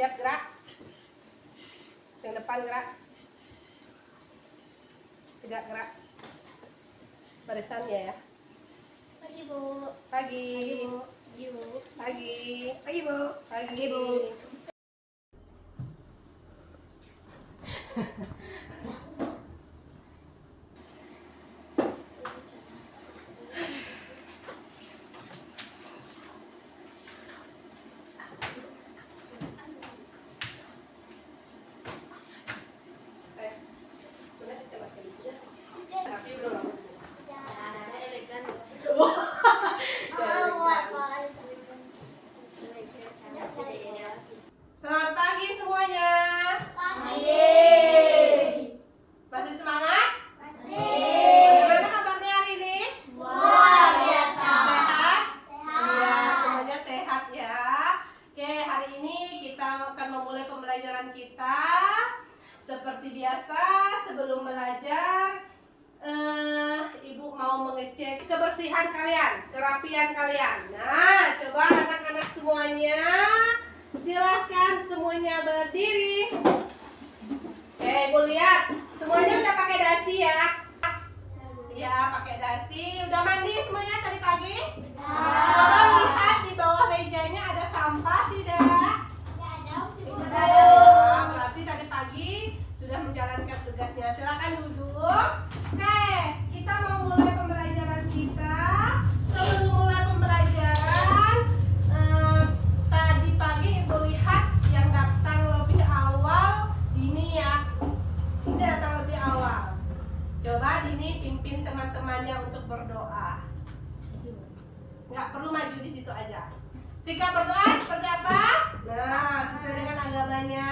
Siap, gerak. Yang depan gerak. Tidak gerak. Barisannya ya. Pagi Bu. Pagi. Pagi Bu. Pagi. Pagi Bu. Pagi. Bu. Tapi belum. Selamat pagi semuanya. Masih semangat? Bagaimana kabarnya hari ini? Sehat? Ya, semuanya sehat ya. Oke, hari ini kita akan memulai pembelajaran kita. Seperti biasa, sebelum belajar, Ibu mau mengecek kebersihan kalian, kerapian kalian. Nah, coba anak-anak semuanya, silahkan semuanya berdiri. Oke, Ibu lihat, semuanya udah pakai dasi ya? Iya, pakai dasi. Udah mandi semuanya tadi pagi? Coba lihat di bawah mejanya ada sampah tidak? Nah, berarti tadi pagi sudah menjalankan tugasnya. Silakan duduk. Oke, kita mau mulai pembelajaran kita. Sebelum mulai pembelajaran, tadi pagi Ibu lihat yang datang lebih awal Dini ya. Ini datang lebih awal. Coba Dini pimpin teman-temannya untuk berdoa. Nggak perlu maju di situ aja. Sikap berdoa seperti apa? Nah, sesuai dengan agamanya.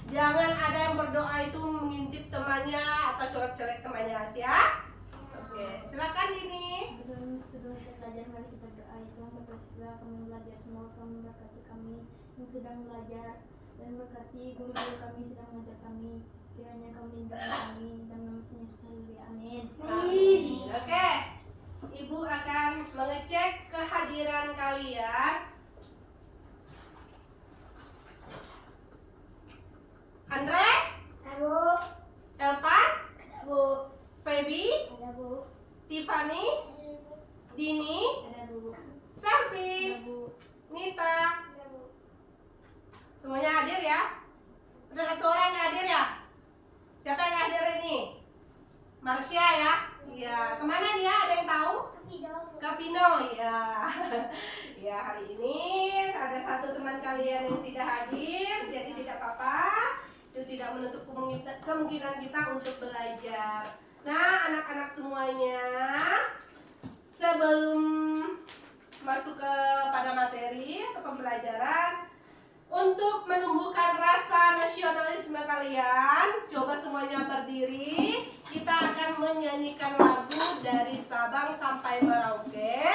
Jangan ada yang berdoa itu mengintip temannya atau colek-colek temannya, siap? Oke, silakan Dini. Sebelum kita belajar, mari kita berdoa. Tuhan berkasilah kami belajar, semoga kami berkati kami yang sedang belajar dan berkati guru-guru kami sedang mengajar kami. Kiranya kau lindungi kami dan nama Yesus selalu. Amin. Amin. Oke, Ibu akan mengecek kehadiran kalian. Andre, Ada Bu. Elvan, Ada Bu. Feby, Ada Bu. Tiffany, Dini, Ada Bu. Selvi, Ada Bu. Nita. Ada Bu. Semuanya hadir ya? Ada satu orang yang hadir ya? Siapa yang hadir ini? Marsha ya? Iya. Kemana dia? Ada yang tahu? Ke Pino ya. Ya, hari ini ada satu teman kalian yang tidak hadir, jadi tidak apa-apa. Itu tidak menutup kemungkinan kita untuk belajar. Nah, anak-anak semuanya, sebelum masuk pada materi atau pembelajaran, untuk menumbuhkan rasa nasionalisme kalian, coba semuanya berdiri. Kita akan menyanyikan lagu dari Sabang sampai Merauke.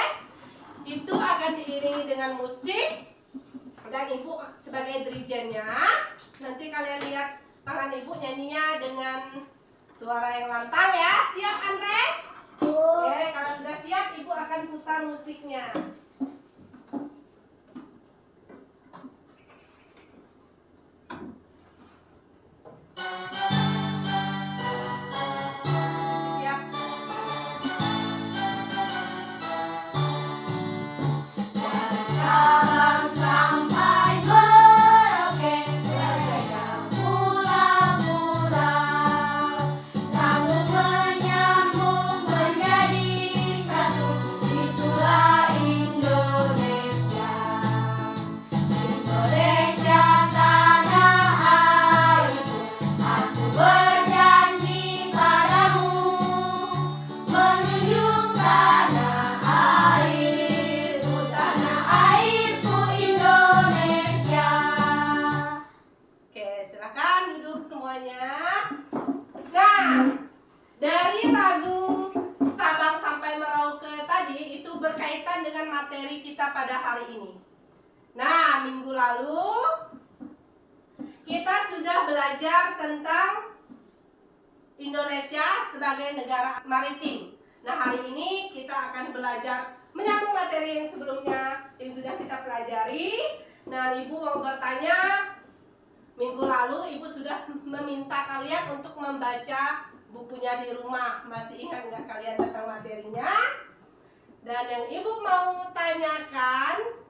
Itu akan diiringi dengan musik dan Ibu sebagai dirijennya. Nanti kalian lihat tangan Ibu nyanyinya dengan suara yang lantang ya. Siap Andre? Oke, kalau sudah siap Ibu akan putar musiknya. Siap. Sabang sampai Merauke, beragam pulau-pulau, sambung menyambung menjadi satu, itulah Indonesia. Indonesia tanah airku, aku berjanji padamu, menunjuk tanah airku Indonesia. Oke, silakan duduk semuanya. Nah, dari lagu Sabang sampai Merauke tadi itu berkaitan dengan materi kita pada hari ini. Nah, minggu lalu kita sudah belajar tentang Indonesia sebagai negara maritim. Nah, hari ini kita akan belajar menyambung materi yang sebelumnya yang sudah kita pelajari. Nah, Ibu mau bertanya, Minggu lalu Ibu sudah meminta kalian untuk membaca bukunya di rumah. Masih ingat nggak kalian tentang materinya? Dan yang Ibu mau tanyakan,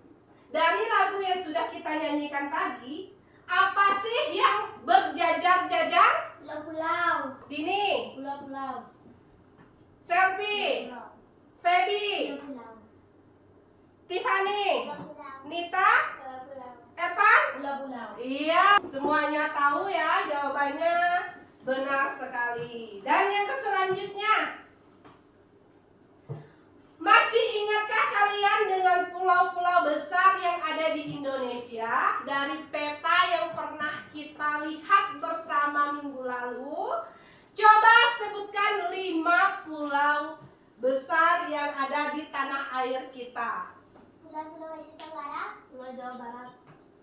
dari lagu yang sudah kita nyanyikan tadi, apa sih yang berjajar-jajar? Pulau-pulau. Dini, Pulau-pulau. Selfie, Feby, Pulau-pulau. Tiffany, Pulau-pulau. Nita, Pulau-pulau. Evan? Pulau-pulau. Iya, semuanya tahu ya jawabannya. Benar sekali. Dan yang selanjutnya, masih ingatkah kalian dengan pulau-pulau besar yang ada di Indonesia? Dari peta yang pernah kita lihat bersama minggu lalu, coba sebutkan 5 pulau besar yang ada di tanah air kita. Pulau Sulawesi Tenggara. Pulau Jawa Barat.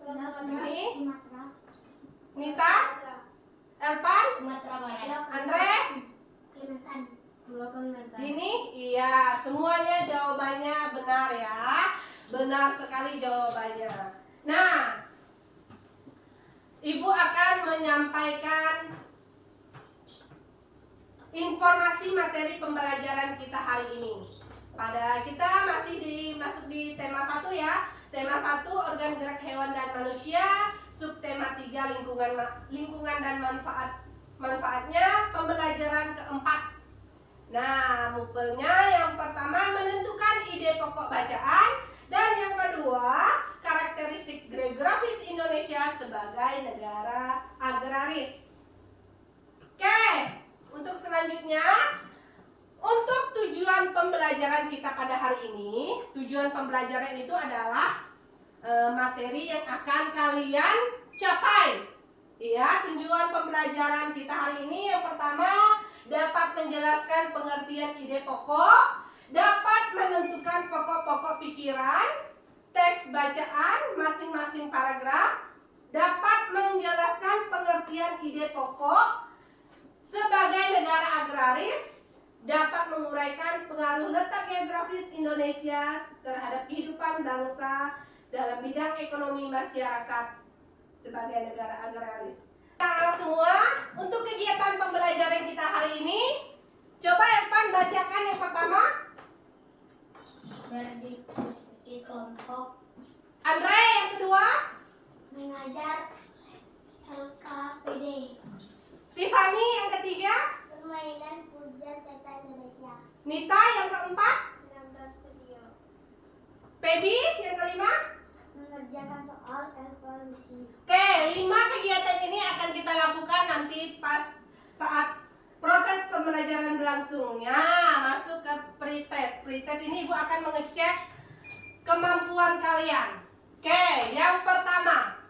Pulau Ini? Sumatera. Nita, Elvan, Sumatera Barat. Andre, Kalimantan. Pulau Kalimantan. ini iya, semuanya jawabannya benar ya. Benar sekali jawabannya. Nah, Ibu akan menyampaikan informasi materi pembelajaran kita hari ini. Pada kita masih masuk di tema 1 ya. Tema 1 organ gerak hewan dan manusia, subtema 3 lingkungan dan manfaatnya, pembelajaran keempat. Nah, mupelnya yang pertama menentukan ide pokok bacaan, dan yang kedua karakteristik geografis Indonesia sebagai negara agraris. Oke, untuk selanjutnya, untuk tujuan pembelajaran kita pada hari ini, tujuan pembelajaran itu adalah materi yang akan kalian capai. Ya, tujuan pembelajaran kita hari ini yang pertama, dapat menjelaskan pengertian ide pokok, dapat menentukan pokok-pokok pikiran, teks bacaan masing-masing paragraf, dapat menjelaskan pengertian ide pokok sebagai negara agraris, dapat menguraikan pengaruh letak geografis Indonesia terhadap kehidupan bangsa dalam bidang ekonomi masyarakat sebagai negara agraris. Nah, semua, untuk kegiatan pembelajaran kita hari ini, coba Evan bacakan yang pertama. Berdiskusi kelompok. Andre yang kedua. Mengajar LKPD. Tiffany yang ketiga. Permainan puzzle peta Indonesia. Nita yang keempat. Menambah video. Feby yang kelima. Mengerjakan soal evaluasi. Oke, 5 kegiatan ini akan kita lakukan nanti pas saat proses pembelajaran berlangsung. Ya, masuk ke pretest. Pretest ini Ibu akan mengecek kemampuan kalian. Oke, yang pertama.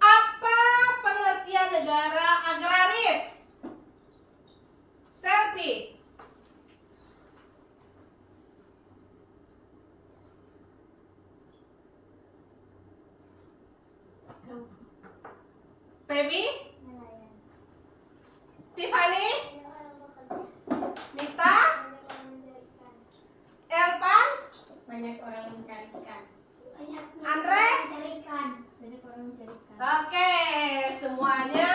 Apa pengertian negara agraris? Selfie. Feby, Nelayan. Tiffany, Banyak orang bekerja. Nita, Banyak orang mencari ikan. Ervan, Banyak orang mencari ikan. Banyak Andre? mencari ikan. Banyak orang mencari ikan. Oke, semuanya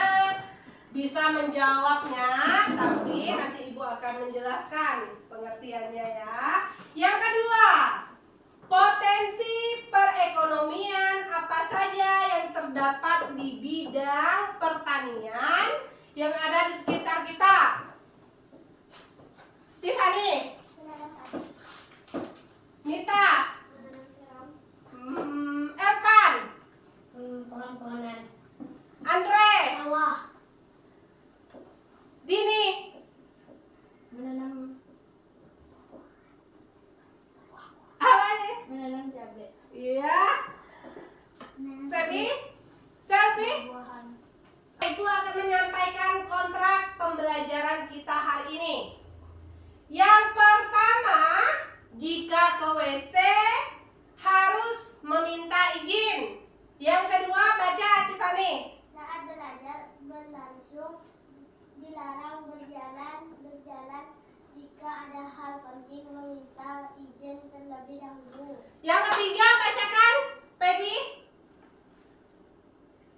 bisa menjawabnya, tapi nanti Ibu akan menjelaskan pengertiannya ya. Yang kedua, potensi perekonomian apa saja yang terdapat di bidang pertanian yang ada di sekitar kita? Tiffany, Menanam padi. Nita, Menanam tiram. Ervan, Pohon-pohonan. Andre, Sawah. Dini, Menanam apa nih? menanam cabai. Iya, Menanam Feby, Selfie. buah-buahan. Ibu akan menyampaikan kontrak pembelajaran kita hari ini. Yang pertama, jika ke WC harus meminta izin. Yang kedua, baca Tiffany. Saat belajar berlangsung dilarang berjalan jika ada hal penting meminta izin terlebih dahulu. Yang ketiga, bacakan. Feby?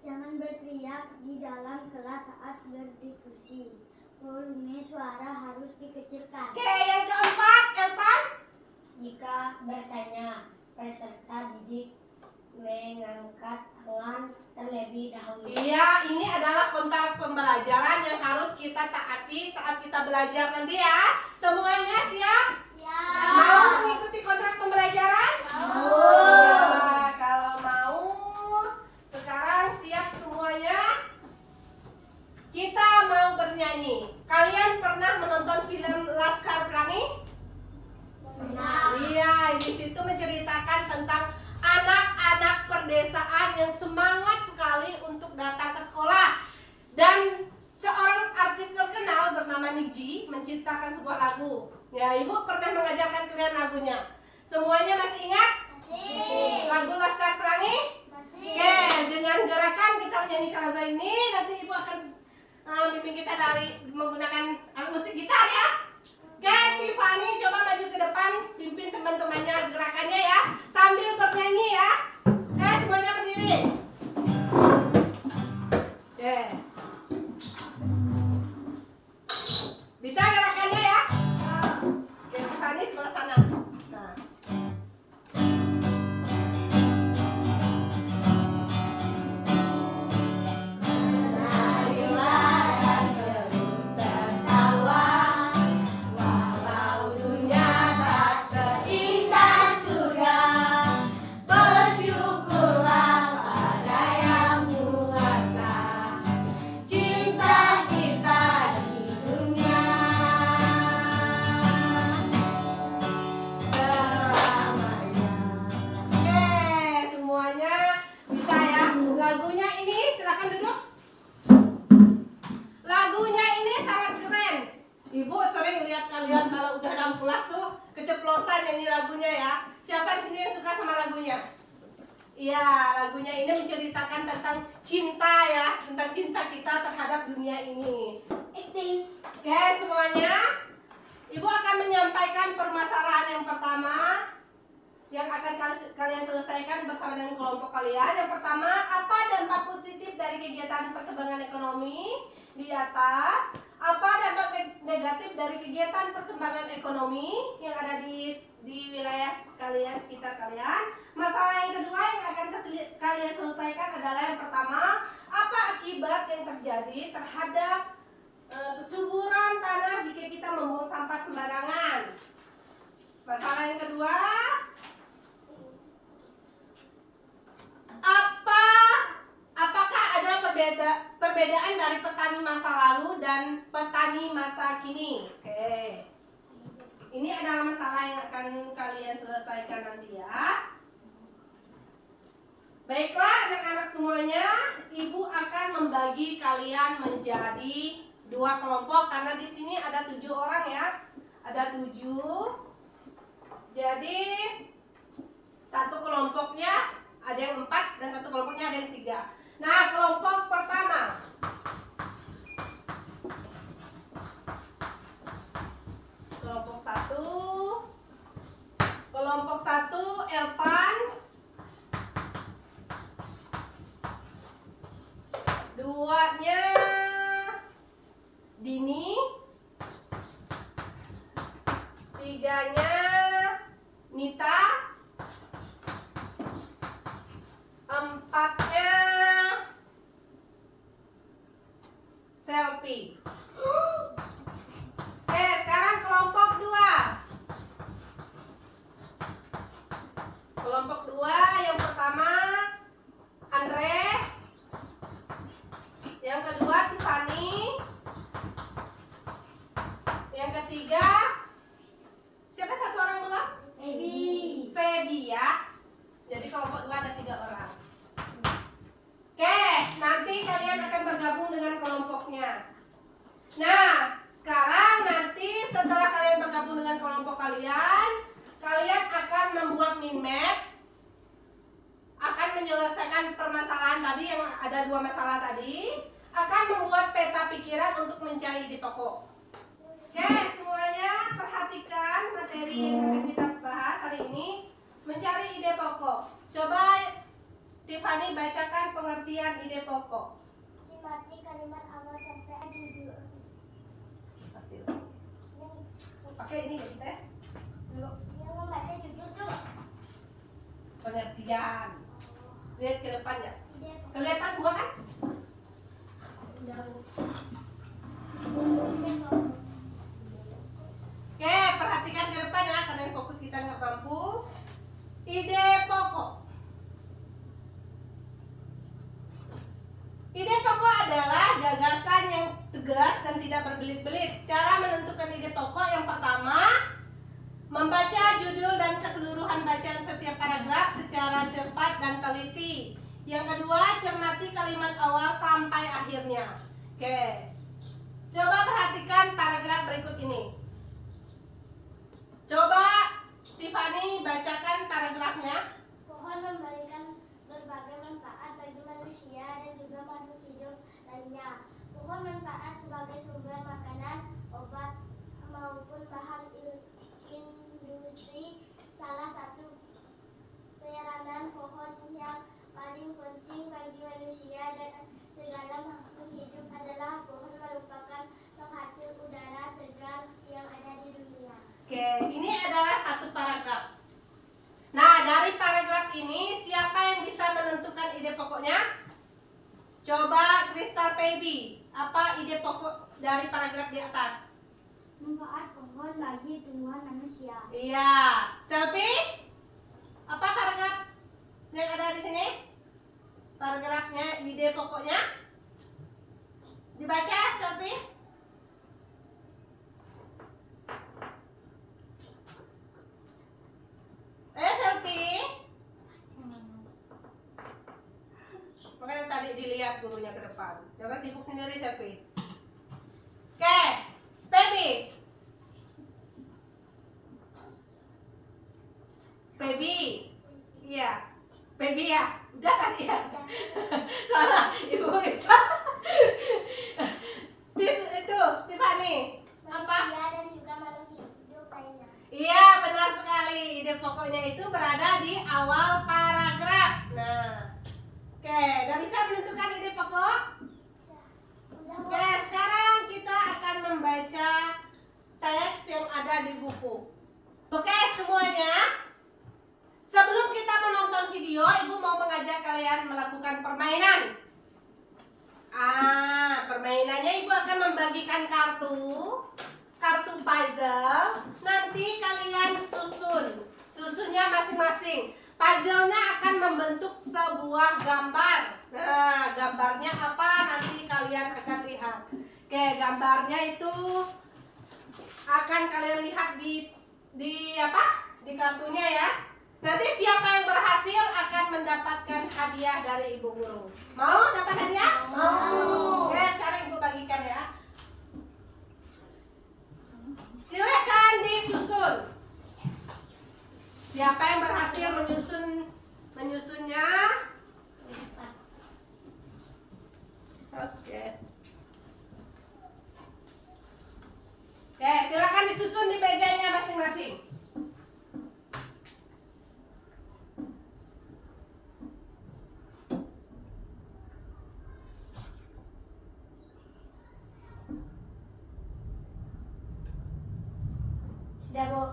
Jangan berteriak di dalam kelas saat berdiskusi. Volume suara harus dikecilkan. Oke, yang keempat, Elvan? Jika bertanya, peserta didik mengangkat tangan terlebih dahulu. Iya, ini adalah kontrak pembelajaran yang harus kita taati saat kita belajar nanti ya. Semuanya siap? Mau mengikuti kontrak pembelajaran? Ya, kalau mau, sekarang siap semuanya? Kita mau bernyanyi. Kalian pernah menonton film Laskar Pelangi? Pernah. Iya, di situ menceritakan tentang anak-anak perdesaan yang semangat sekali untuk datang ke sekolah. Dan seorang artis terkenal bernama Niji menciptakan sebuah lagu. Ya, Ibu pernah mengajarkan kalian lagunya. Semuanya masih ingat? Masih. Lagu Laskar Pelangi? Masih. Oke, dengan gerakan kita menyanyikan lagu ini, nanti Ibu akan bimbing kita dari menggunakan alat musik gitar ya. Oke, Tiffany coba maju ke depan, pimpin teman-temannya gerakannya ya, sambil bernyanyi ya. Oke, semuanya berdiri. Oke. Bisa gerakannya ya? Oke, Tiffany sebelah sana. Nah. Walau dunia tak seindah surga, bersyukurlah pada yang kuasa. Cinta kita di dunia selamanya. Oke, semuanya bisa ya. Lagunya ini silakan duduk. Lagunya ini sangat keren. Ibu sering lihat kalian kalau udah dalam kelas tuh keceplosan nyanyi lagunya ya. Siapa di sini yang suka sama lagunya? Iya, lagunya ini menceritakan tentang cinta ya, tentang cinta kita terhadap dunia ini. Acting. Oke, semuanya. Ibu akan menyampaikan permasalahan yang pertama yang akan kalian selesaikan bersama dengan kelompok kalian. Yang pertama, apa dampak positif dari kegiatan perkembangan ekonomi di atas? Apa dampak negatif dari kegiatan perkembangan ekonomi yang ada di wilayah kalian, sekitar kalian? Masalah yang kedua yang akan kalian selesaikan adalah yang pertama, apa akibat yang terjadi terhadap kesuburan tanah jika kita membuang sampah sembarangan? Masalah yang kedua, apakah ada perbedaan dari petani masa lalu dan petani masa kini? Oke. Ini adalah masalah yang akan kalian selesaikan nanti ya. Baiklah anak-anak semuanya, Ibu akan membagi kalian menjadi 2 kelompok karena di sini ada 7 orang ya. Ada 7. Jadi satu kelompoknya ada yang 4 dan satu kelompoknya ada yang 3. Nah, kelompok pertama. Kelompok 1. Kelompok 1 Elpan. 2-nya Dini. 3-nya Nita. 4-nya Selfie. Oke, sekarang kelompok 2. Kelompok 2 yang pertama Andre. Yang kedua Tiffany. Yang ketiga siapa satu orang belum? Feby ya. Jadi kelompok 2 ada 3 orang. Oke, nanti kalian akan bergabung dengan kelompoknya. Nah, sekarang nanti setelah kalian bergabung dengan kelompok kalian, kalian akan membuat mind map, akan menyelesaikan permasalahan tadi yang ada 2 masalah tadi, akan membuat peta pikiran untuk mencari ide pokok. Oke, semuanya perhatikan materi yang akan kita bahas hari ini, mencari ide pokok. Coba Tiffany bacakan pengertian ide pokok. Cermati kalimat awal sampai judul. Pakai ini ya kita ya. Dulu Yang membaca judul tuh. pengertian. Lihat ke depannya. Ide Kelihatan semua kan? Oke, perhatikan ke depan ya, karena yang fokus kita nggak mampu. Ide pokok. Ide pokok adalah gagasan yang tegas dan tidak berbelit-belit. Cara menentukan ide pokok yang pertama, membaca judul dan keseluruhan bacaan setiap paragraf secara cepat dan teliti. Yang kedua, cermati kalimat awal sampai akhirnya. Oke, coba perhatikan paragraf berikut ini. Coba Tiffany bacakan paragrafnya. pohon memberikan berbagai manfaat bagi manusia dan juga makhluk hidup lainnya. Pohon manfaat sebagai sumber makanan, obat, maupun bahan industri. Salah satu peranan pohon yang paling penting bagi manusia dan segala makhluk hidup adalah pohon merupakan penghasil udara segar yang ada di dunia. Oke, ini adalah satu paragraf. Nah, dari paragraf ini siapa yang bisa menentukan ide pokoknya? Coba Crystal Baby, apa ide pokok dari paragraf di atas? Manfaat pohon bagi tumbuhan manusia. Iya, Selfie? Apa paragraf yang ada di sini? Paragrafnya, ide pokoknya? Dibaca, Selfie? Selfie? Makanya tadi dilihat gurunya ke depan. Jangan sibuk sendiri, Selfie. Oke, Baby. Baby. Iya. Baby ya. Udah tadi ya. Salah, Ibu Isa. Itu, Tiffany. Apa? Manusia dan juga makhluk hidup lainnya. Iya, benar sekali. Ide pokoknya itu berada di awal paragraf. Nah, oke, udah bisa menentukan ide pokok? Oke, sekarang kita akan membaca teks yang ada di buku. Oke, semuanya. Sebelum kita menonton video, Ibu mau mengajak kalian melakukan permainan. Permainannya Ibu akan membagikan kartu puzzle. Nanti kalian susunnya masing-masing. Puzzle-nya akan membentuk sebuah gambar. Nah, gambarnya apa nanti kalian akan lihat. Oke, gambarnya itu akan kalian lihat di kartunya ya. Nanti siapa yang berhasil akan mendapatkan hadiah dari Ibu Guru. Mau dapat hadiah? Mau. Oke, sekarang Ibu bagikan ya. Silakan disusun. Siapa yang berhasil menyusunnya? Oke. Oke, silakan disusun di mejanya masing-masing. Sudah, Bu.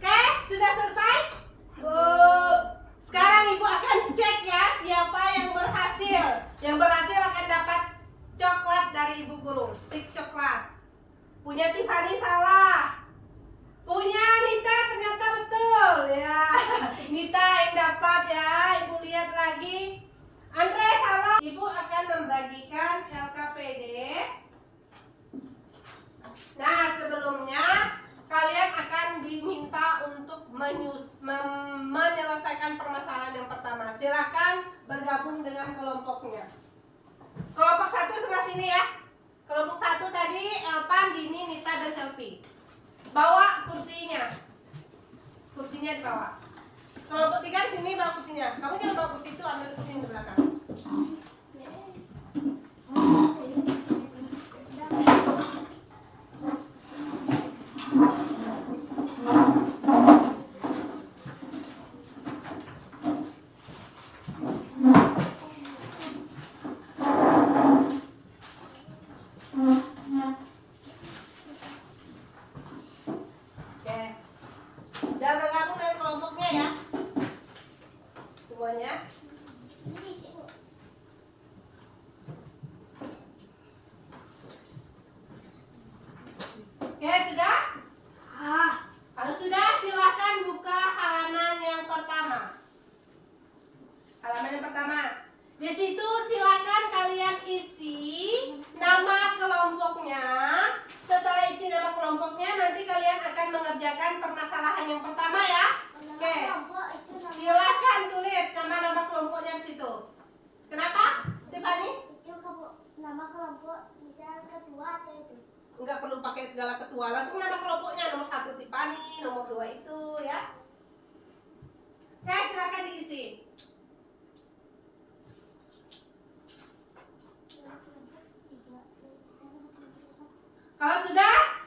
Oke, sudah selesai? Bu. Sekarang Ibu akan cek ya siapa yang berhasil. Yang berhasil akan dapat coklat dari Ibu Guru, stik coklat. Punya Tiffany salah. Punya Nita ternyata betul ya. Nita yang dapat ya. Ibu lihat lagi. Andre salah. Ibu akan membagikan LKPD. Nah, sebelumnya kalian akan diminta untuk menyelesaikan permasalahan yang pertama. Silakan bergabung dengan kelompoknya. Kelompok 1 sebelah sini ya. Kelompok 1 tadi Elpan, Dini, Nita, dan Selfie. Bawa kursinya. Kursinya dibawa. Kelompok 3 di sini bawa kursinya. Kamu jangan bawa kursi itu, ambil kursi di belakang. Oke. Sudah bergabung dengan kelompoknya ya. Semuanya. Oke, sudah? Kalau sudah, silakan buka halaman yang pertama. Halaman yang pertama. Di situ silakan kalian isi nama kelompoknya. Setelah isi nama kelompoknya, nanti kalian akan mengerjakan permasalahan yang pertama ya. Oke. Silakan tulis nama-nama kelompoknya di situ. Kenapa, Tiffany? Nama kelompok bisa ketua atau itu? Enggak perlu pakai segala ketua, langsung nama kelompoknya. Nomor 1 Tiffany, nomor 2 itu ya. Oke, silakan diisi. Kalau sudah,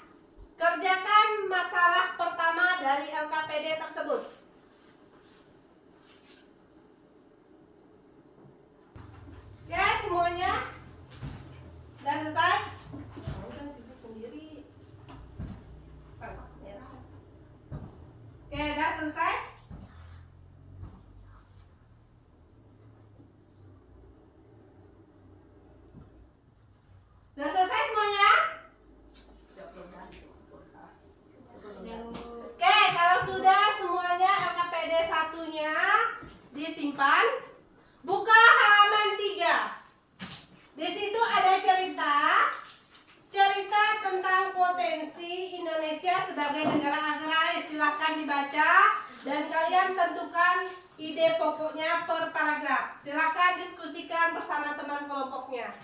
kerjakan masalah pertama dari LKPD tersebut. Oke, semuanya sudah selesai? Kamu kan sibuk sendiri. Oke, sudah selesai? Sudah selesai semuanya? Oke, kalau sudah semuanya LKPD 1-nya disimpan, buka halaman 3. Di situ ada cerita tentang potensi Indonesia sebagai negara agraris. Silahkan dibaca dan kalian tentukan ide pokoknya per paragraf. Silahkan diskusikan bersama teman kelompoknya.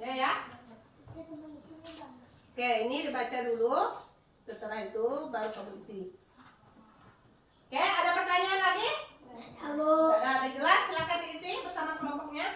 Ya ya. Oke, ini dibaca dulu. Setelah itu baru kamu isi. Oke, ada pertanyaan lagi? Halo. Ada jelas? Silakan diisi bersama kelompoknya.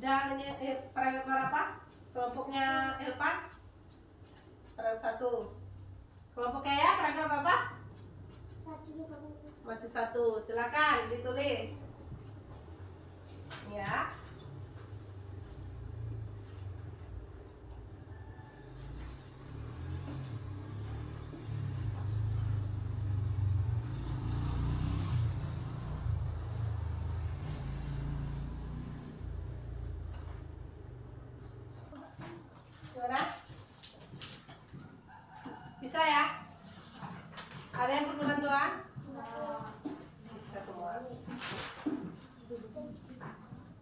Dan paragraf berapa? Kelompoknya Elpan? Paragraf 1. Kelompoknya ya, paragraf berapa? 1. Masih 1. Silakan ditulis. Ya. Gimana? Bisa ya?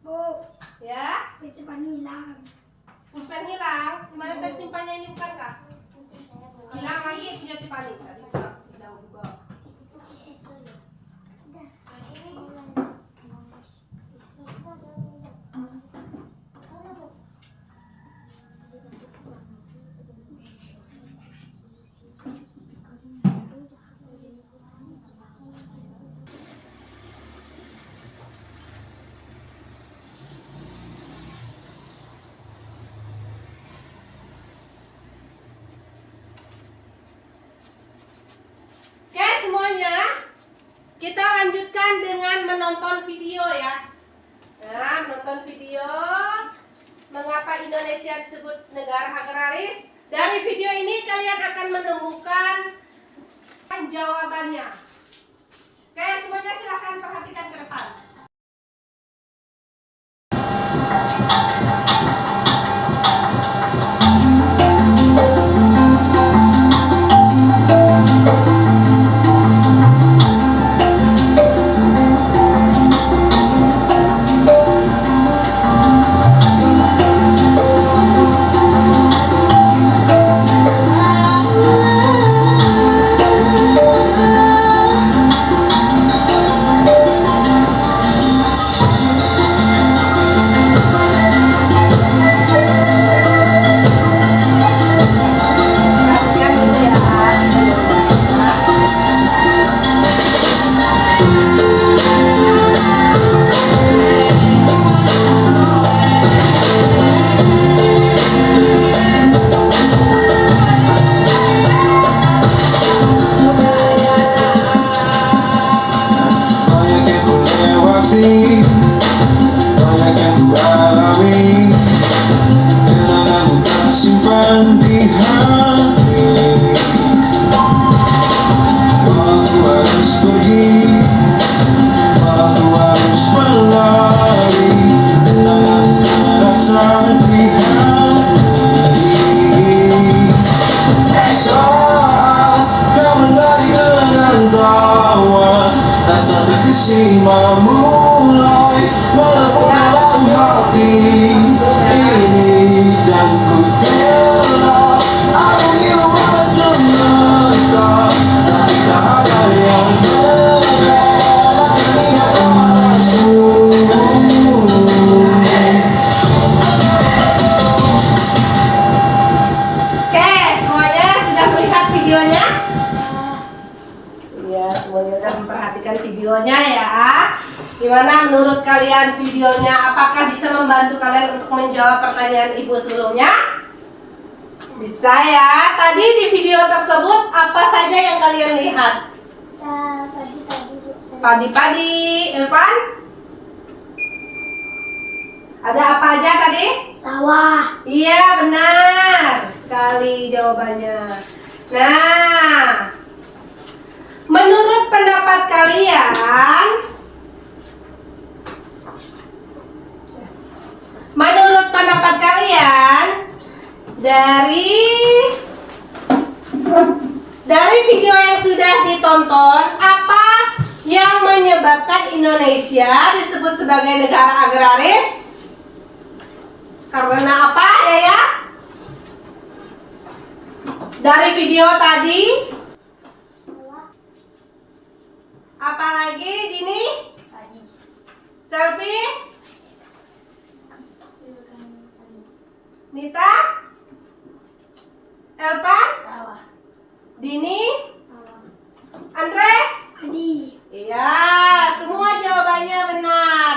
Oh, Ya, titipan hilang. pulpen hilang. Dimana tersimpannya ini bukan kak? Hilang lagi punya Tiffany tadi. Hilang juga. Oke semuanya, kita lanjutkan dengan menonton video ya. Nah, menonton video mengapa Indonesia disebut negara agraris. Dari video ini kalian akan menemukan jawabannya. Oke, semuanya silahkan perhatikan ke depan. Perhatikan dulu ya. Banyak yang ku lewati, banyak yang ku alami, kenanganmu tersimpan di hati. Walau ku harus pergi, walau ku harus berlari, kenanganmu terasa di hati. Saat kau menari dengan tawa, rasa terkesima mulai melebur dalam hati ini. Dan ku telah arungi luas semesta, tapi tak ada yang mengalahkan ingat parasmu. Oke, semuanya sudah melihat videonya? Iya, semuanya sudah memperhatikan videonya ya. Gimana menurut kalian videonya? Apakah bisa membantu kalian untuk menjawab pertanyaan ibu sebelumnya? Bisa ya. Tadi di video tersebut apa saja yang kalian lihat? Padi-padi, Evan? Ada apa aja tadi? Sawah. Iya, benar sekali jawabannya. Nah, menurut pendapat kalian, dari video yang sudah ditonton, apa yang menyebabkan Indonesia disebut sebagai negara agraris? Karena apa ya? Dari video tadi, apalagi Dini? Selfie? Nita? Elpan? Sawah. Dini? Andre? Padi. Iya, semua jawabannya benar.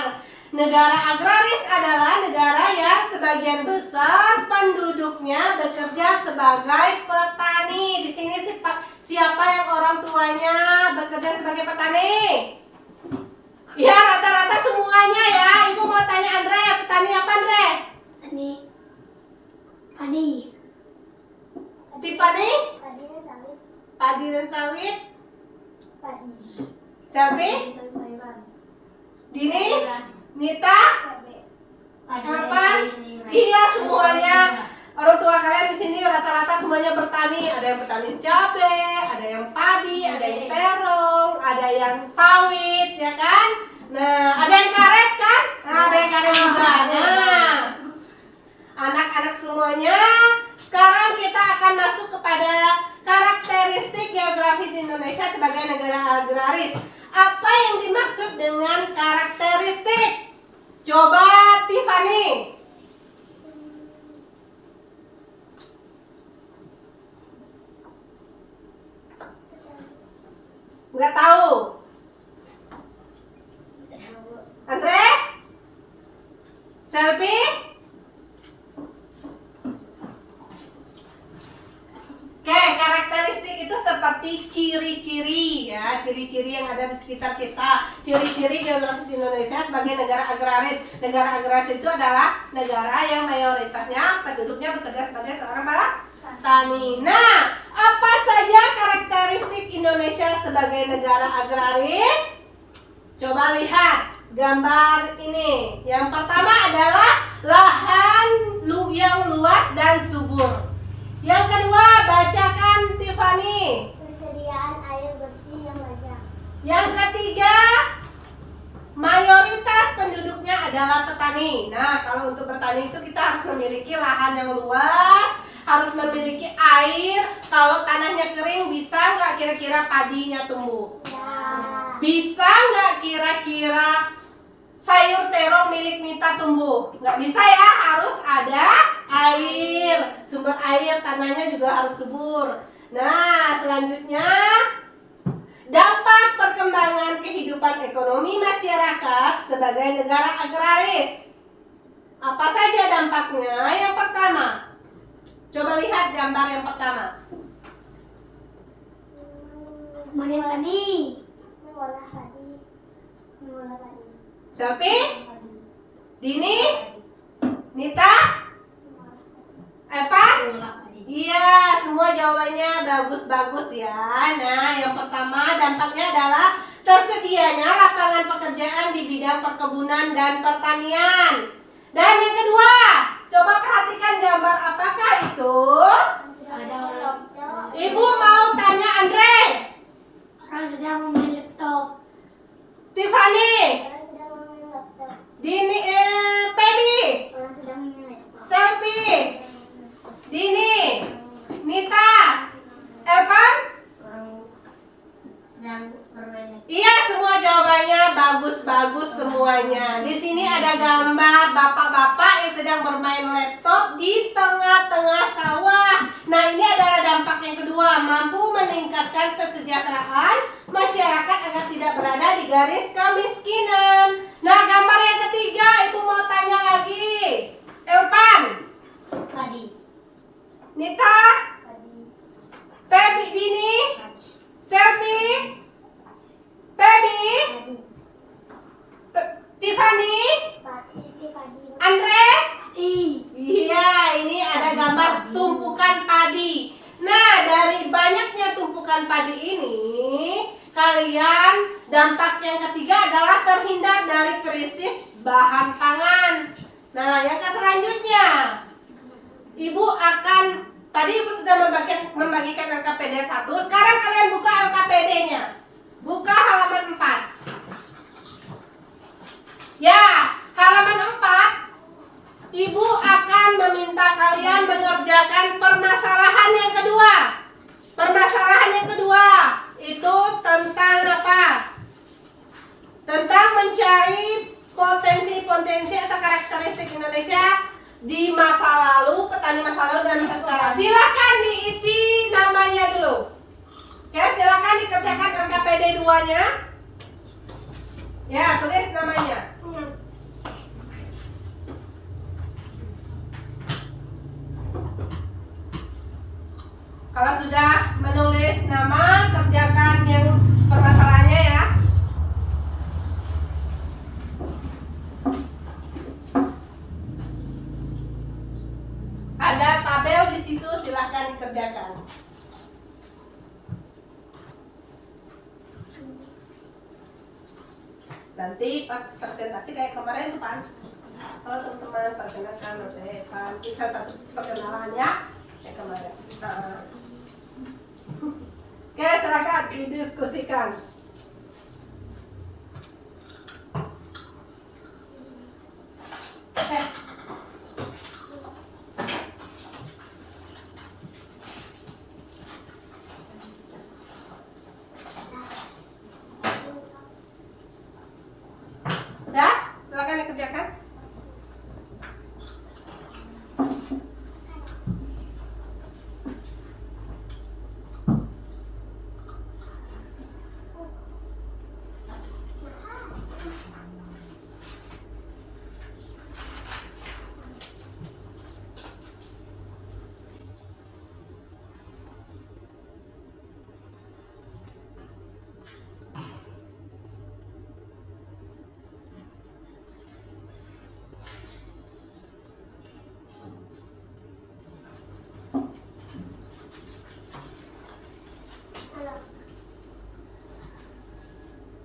Negara agraris adalah negara yang sebagian besar penduduknya bekerja sebagai petani. Di sini siapa yang orang tuanya bekerja sebagai petani? Ya, rata-rata semuanya ya. Ibu mau tanya Andre, petani apa Andre? Padi. Padi. Tiffany? Padi dan sawit. Padi dan sawit? Padi. Selfie? Sayuran. Dini? Nita? Padi. Apa? Iya, semuanya. Orang tua kalian di sini rata-rata semuanya bertani. Ada yang bertani cabai, ada yang padi, ada yang terong, ada yang sawit, ya kan? Nah, ada yang karet kan? Nah, adik-adik juga. Nah, anak-anak semuanya, sekarang kita akan masuk kepada karakteristik geografis Indonesia sebagai negara agraris. Apa yang dimaksud dengan karakteristik? Coba Tiffany. Nggak tahu. Andre? Selfie? Oke, karakteristik itu seperti ciri-ciri ya, ciri-ciri yang ada di sekitar kita. Ciri-ciri geografis Indonesia sebagai negara agraris. Negara agraris itu adalah negara yang mayoritasnya penduduknya bekerja sebagai seorang petani. Nah, apa saja karakteristik Indonesia sebagai negara agraris? Coba lihat gambar ini. Yang pertama adalah lahan yang luas dan subur. Yang kedua, bacakan Tiffany. Persediaan air bersih yang banyak. Yang ketiga, mayoritas penduduknya adalah petani. Nah, kalau untuk bertani itu kita harus memiliki lahan yang luas, harus memiliki air. Kalau tanahnya kering, bisa nggak kira-kira padinya tumbuh? Ya. Bisa nggak kira-kira sayur terong milik Mita tumbuh? Nggak bisa ya, harus ada air. Sumber air tanahnya juga harus subur. Nah, selanjutnya dampak perkembangan kehidupan ekonomi masyarakat sebagai negara agraris. Apa saja dampaknya? Yang pertama, coba lihat gambar yang pertama. Mengolah padi. Mengolah padi. Mengolah padi. Selfie? Dini? Nita? Evan? Iya, semua jawabannya bagus-bagus ya. Nah, yang pertama dampaknya adalah tersedianya lapangan pekerjaan di bidang perkebunan dan pertanian. Dan yang kedua, coba perhatikan gambar apakah itu? Ibu mau tanya Andre. Orang sedang memain laptop. Tiffany, Orang sedang memain laptop. Dini, Pebi, Orang sedang memain laptop. Selfie, Dini, Nita, Evan? Sedang bermain. Iya, semua jawabannya bagus-bagus semuanya. Di sini ada gambar bapak-bapak yang sedang bermain laptop di tengah-tengah sawah. Nah, ini adalah dampak yang kedua, mampu meningkatkan kesejahteraan masyarakat agar tidak berada di garis kemiskinan. Nah, gambar yang ketiga, ibu mau tanya lagi. Elpan, Padi. Nita, Padi. Pebi, Dini, Selfie, Pebi, Tiffany, Padi. Andre. Padi. Iya, ini ada gambar tumpukan padi. Nah, dari banyaknya tumpukan padi ini, kalian dampak yang ketiga adalah terhindar dari krisis bahan pangan. Nah, yang selanjutnya, Ibu akan, tadi Ibu sudah membagikan LKPD 1. Sekarang kalian buka LKPD-nya. Buka halaman 4. Ya, halaman 4. Ibu akan meminta kalian mengerjakan permasalahan yang kedua. Permasalahan yang kedua itu tentang apa? Tentang mencari potensi-potensi atau karakteristik Indonesia di masa lalu, petani masa lalu dan masa sekarang. Silakan diisi namanya dulu. Ya, silakan dikerjakan LKPD 2-nya. Ya, tulis namanya. Kalau sudah menulis nama, kerjakan yang permasalahannya ya. Ada tabel di situ, silahkan dikerjakan. Nanti pas presentasi kayak kemarin tuh Pan. Kalau teman-teman perkenalkan Pan, bisa satu perkenalan ya. Kayak kemarin. Oke, silakan didiskusikan. Udah, silakan dikerjakan.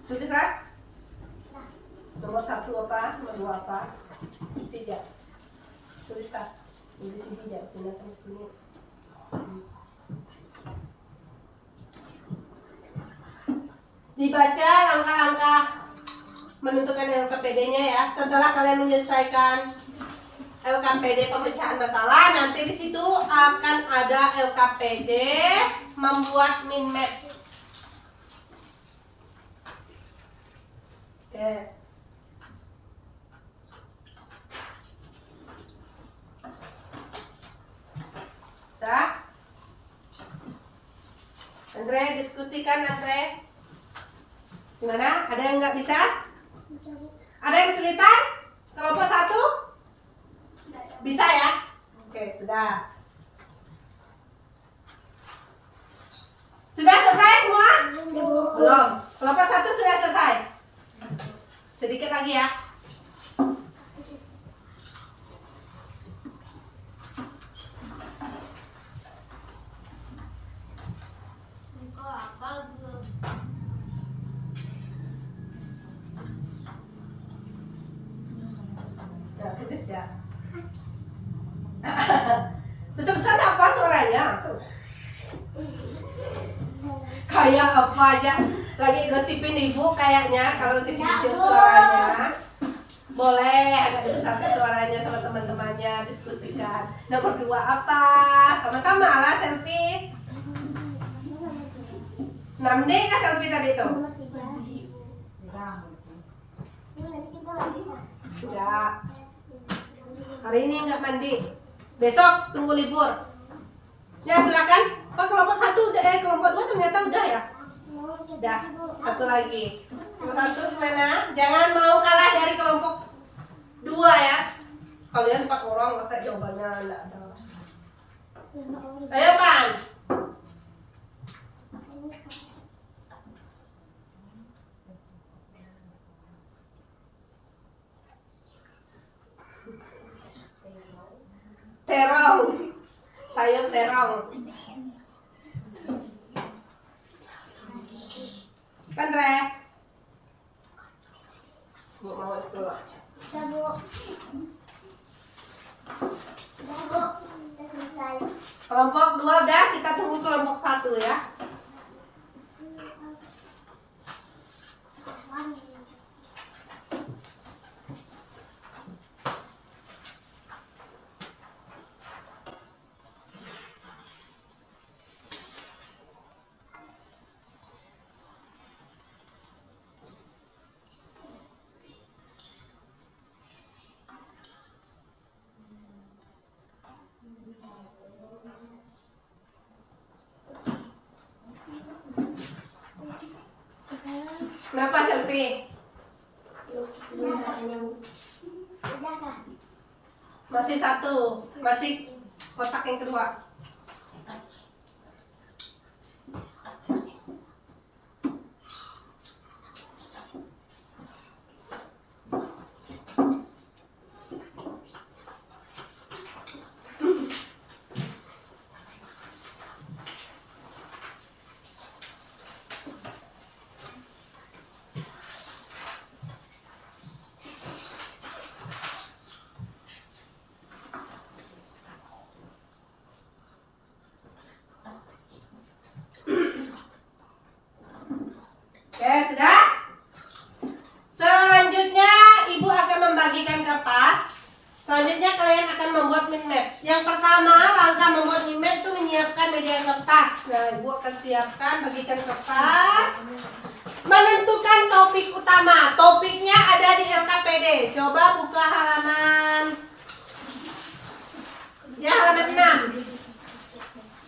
Tulis kan? Nomor 1 apa? Nomor 2 apa? Sijak. Tulis tak? Tulis sijak. Pindahkan ke sini. Dibaca langkah-langkah menentukan LKPD-nya ya. Setelah kalian menyelesaikan LKPD pemecahan masalah, nanti di situ akan ada LKPD membuat min map. Oke. Cak. Andre, diskusikan Andre. Gimana? Ada yang nggak bisa? Bisa, Bu. Ada yang kesulitan? Kelompok 1? Bisa ya? Oke, sudah. Sudah selesai semua? Belum. Kelompok 1 sudah selesai. Sedikit lagi ya. Nah, tulis ya. Besar-besar apa suaranya? Kayak apa aja? Lagi gosipin ibu kayaknya. Kalau kecil-kecil suaranya, boleh agak dibesarkan suaranya sama teman-temannya, diskusikan. Nomor 2 apa? Sama-sama lah selfie. 6D kah selfie tadi itu? Nomor 3. Nanti kita lagi, Pak. Enggak. Hari ini enggak mandi. Besok tunggu libur. Ya silakan. Pak, kelompok 1 udah, kelompok 2 ternyata udah ya? Udah. Satu lagi. Kelompok 1 gimana? Jangan mau kalah dari kelompok 2 ya. Kalian 4 orang masa jawabannya enggak ada. Ayo, Pan. Terong. Sayur terong. Kan, Re? Mau itu. Bisa, Bu. Udah, Bu. Udah selesai. Kelompok 2 udah, kita tunggu kelompok 1 ya. Manis. Kenapa selfie? Udah, Kak. Masih 1, masih kotak yang kedua. mind map. Yang pertama, langkah membuat mind map itu menyiapkan media kertas. Nah, Ibu akan siapkan, bagikan kertas. Menentukan topik utama. Topiknya ada di LKPD. Coba buka halaman. Ya, halaman 6.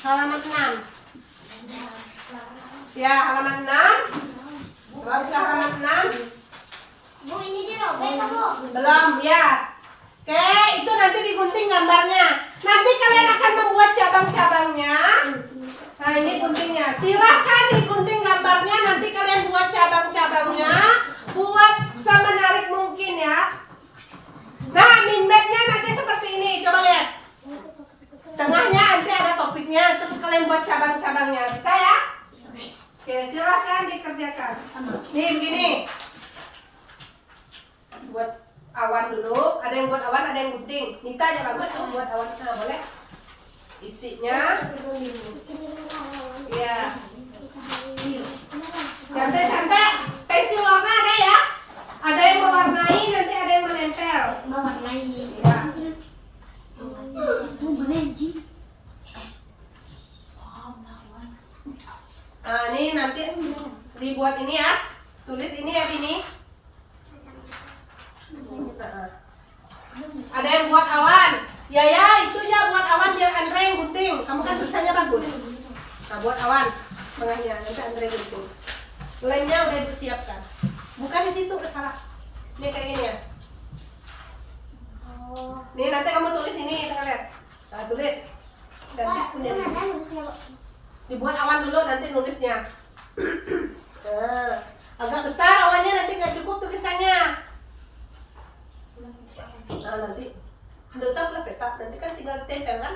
Halaman 6. Ya, halaman 6. Coba buka halaman 6. Bu, ini dirobek kan, Bu? Belum, ya. Oke, itu nanti digunting gambarnya. Nanti kalian akan membuat cabang-cabangnya. Nah, ini guntingnya. Silahkan digunting gambarnya. Nanti kalian buat cabang-cabangnya. Buat semenarik mungkin ya. Nah, mind map-nya nanti seperti ini. Coba lihat. Tengahnya nanti ada topiknya. Terus kalian buat cabang-cabangnya. Bisa ya? Oke, silahkan dikerjakan. Nih, begini. Buat awan dulu, ada yang buat awan, ada yang gunting. Nita aja bagus tuh buat awan. Nah, boleh. Isinya, ya, cantik-cantik. Pensil warna ada ya? Ada yang mewarnai, nanti ada yang menempel. Mewarnai. Ya. Nah, ini nanti dibuat ini ya. Tulis ini ya, ini. Ada yang buat awan. Ya, itu aja buat awan biar Andre yang gunting. Kamu kan tulisannya bagus. Nah, buat awan tengahnya, nanti Andre gunting. Lemnya udah disiapkan. Bukan di situ, salah. Ini kayak gini ya. Nih, nanti kamu tulis ini, kita lihat. Nah, tulis. Nanti punya dibuat awan dulu, nanti nulisnya. Nah, agak besar awannya, nanti nggak cukup tulisannya. Nah, nanti nggak usah udah peta, nanti kan tinggal tempel kan.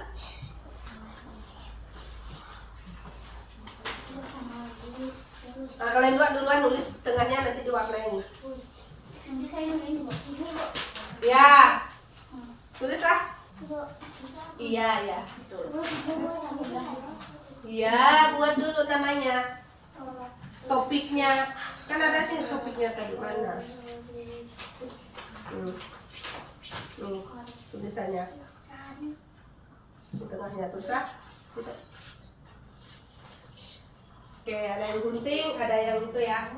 Nah, kalian duluan nulis tengahnya, nanti diwarnai. Nanti saya ini, Bu. Ini, Bu. Ya, tulislah. Iya, ya, betul. Iya, buat dulu namanya, topiknya. Kan ada sih topiknya tadi mana. Nih, tulisannya. Di tengahnya tulislah. Gitu. Oke, ada yang gunting, ada yang itu ya.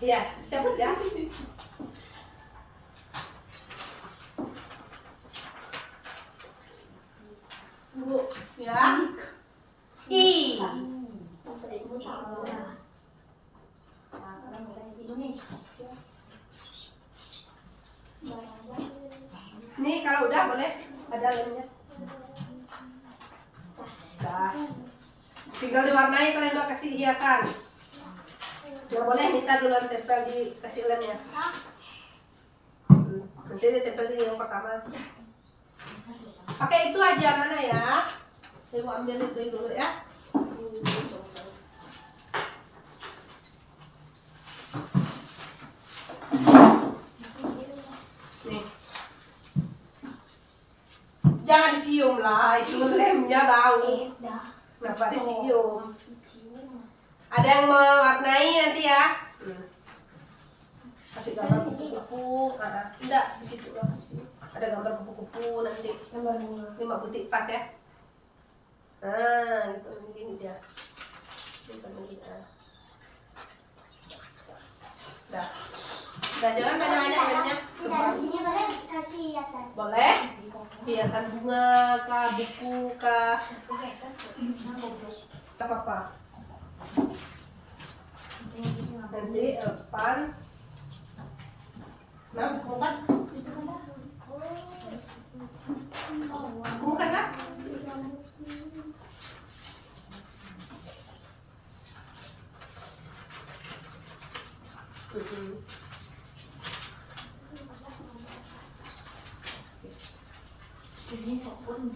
Iya, cabut ya. Bu, ya. I. Nih kalau udah boleh ada lemnya. Dah. Tinggal diwarnai, kalian udah kasih hiasan. Nggak boleh Nita duluan tempel di kasih lemnya. Nanti ditempel di yang pertama. Pakai itu aja mana ya? Ibu ambil itu dulu ya. Nih. Jangan dicium lah, itu lemnya bau. Kenapa dicium? Ada yang mewarnai nanti ya. Kasih gambar kupu-kupu. Enggak, di situ lah. Ada gambar kupu-kupu nanti. 5 butik pas ya. Nah, gitu begini dia. Dah. Dah, jangan banyak-banyak lemnya. Tidak, di sini boleh kasih hiasan. Boleh? Hiasan bunga kah, buku kah? Tak apa-apa. Nanti depan. Nah, bukan? Bukan kan? Ini sopun.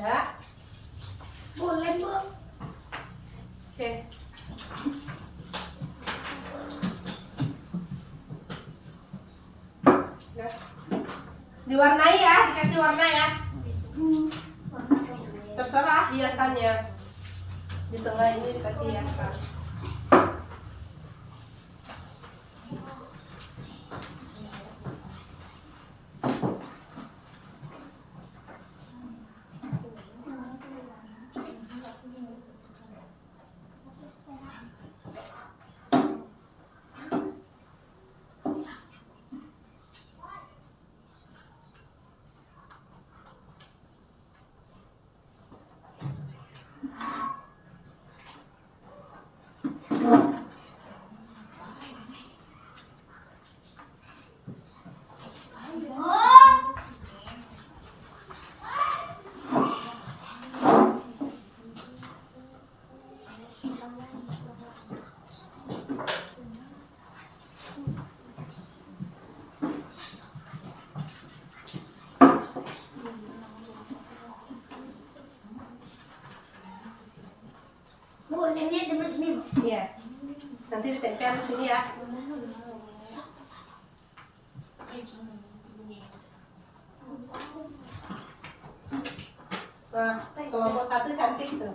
Udah? Boleh, Bu. Oke. Udah. Diwarnai ya, dikasih warna ya. Terserah hiasannya. Di tengah ini dikasih hiasan. Bu, lemnya di sini, Bu. Iya. Nanti ditempel di sini ya. Nah, kelompok 1 cantik tuh.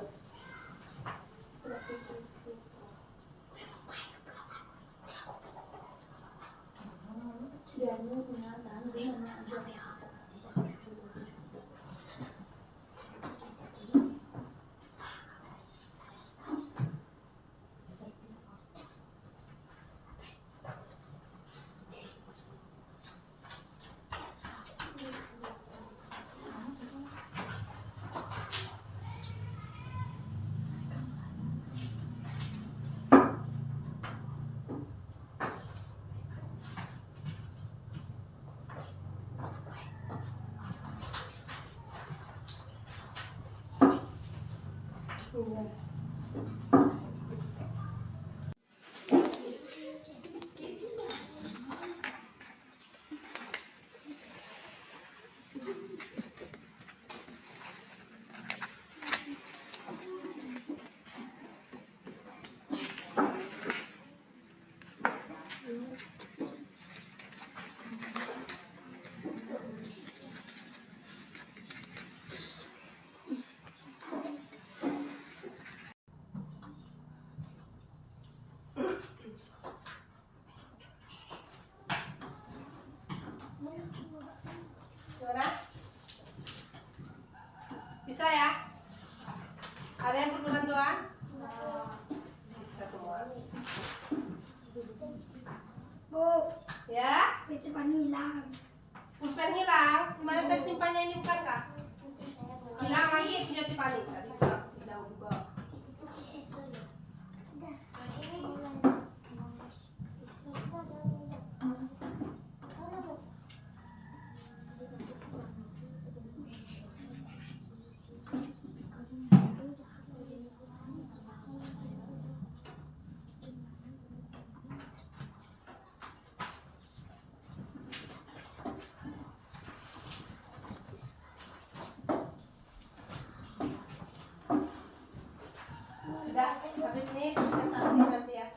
Gimana? Bisa ya? Ada yang perlu bantuan? Bisa semua. Bu, Ya? titipan hilang. Pulpen hilang. Gimana tersimpannya ini bukan kak? Hilang lagi punya Tiffany. Tadi udah buka. Sudah, habis nih presentasi nanti ya.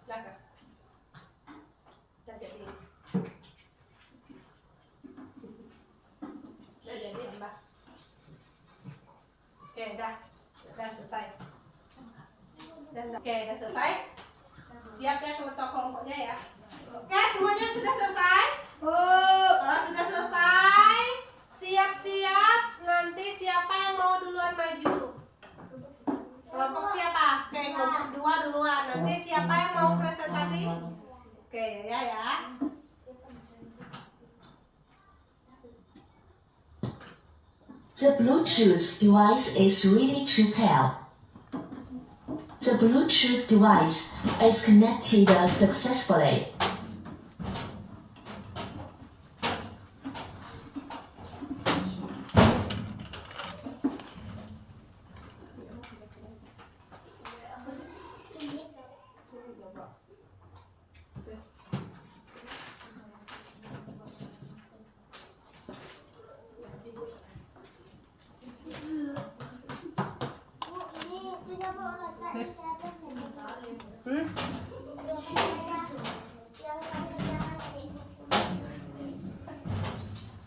Jaga. Jaga ini. Udah jadi mbak. Oke, udah selesai. Oke, udah selesai. Siap ya kelompok-kelompoknya ya. Oke, semuanya sudah selesai. Kalau sudah selesai, siap-siap. Nanti siapa yang mau duluan maju? Kelompok siapa? Oke, kelompok 2 duluan. Nanti siapa yang mau presentasi? Oke, ya. The Bluetooth device is ready to pair. The Bluetooth device is connected successfully. Terus. Hmm?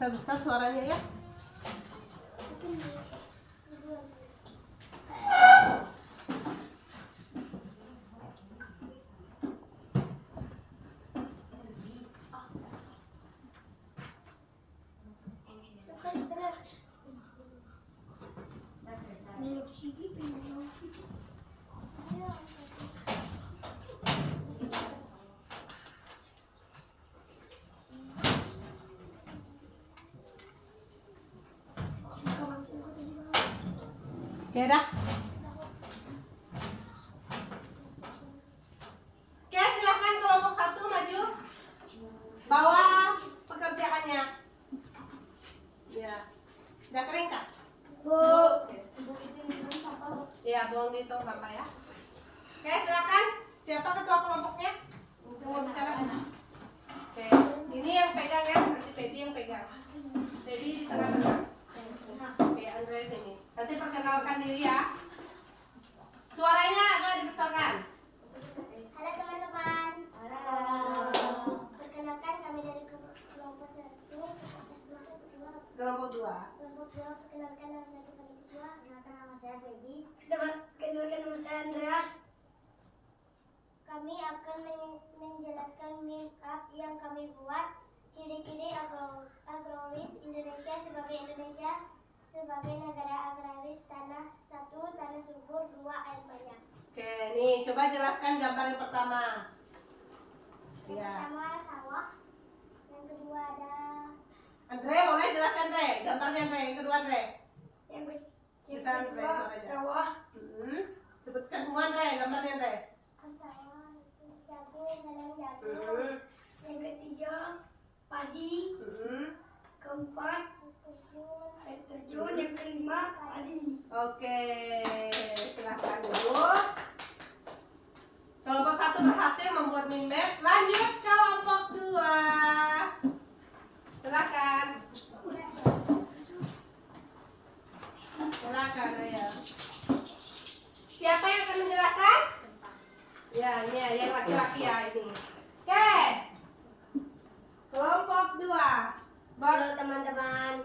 Besar suaranya ya. Oke dah. Oke, silakan kelompok 1 maju. Bawa pekerjaannya. Ya. Udah kering kak? Bu. Ya, buang di tong sampah ya. Oke, silakan. Siapa ketua kelompoknya? Mau bicara? Oke, ini yang pegang ya. Nanti Feby yang pegang. Feby di tengah-tengah. Oke, Andre sini. Nanti perkenalkan diri ya. Suaranya agak dibesarkan. Halo teman-teman. Perkenalkan kami dari kelompok 1. Kelompok 2. Kelompok 2 perkenalkan nama saya Tiffany Tiswa. Perkenalkan nama saya Baby. Perkenalkan nama saya Andreas. Kami akan menjelaskan make up yang kami buat. Ciri-ciri agraris Indonesia sebagai negara agraris. Tanah 1, tanah subur. 2, air banyak. Oke, nih coba jelaskan gambar yang pertama. Yang Ya. pertama sawah. Yang kedua ada Andre, boleh jelaskan Andre? Gambarnya Andre, yang kedua Andre. yang Bisa Andre, gambar aja. sawah. Sebutkan semua Andre, gambarnya Andre. Sawah itu jagung, nanam jagung. Yang ketiga padi. Keempat air terjun. Yang kelima padi. Oke, silahkan dulu. Kelompok 1 berhasil membuat mind map. Lanjut kelompok 2. Silakan. Silakan ya. Siapa yang akan menjelaskan? Ya, ini ya, yang laki-laki ya ini. Oke. Kelompok 2. Halo teman-teman.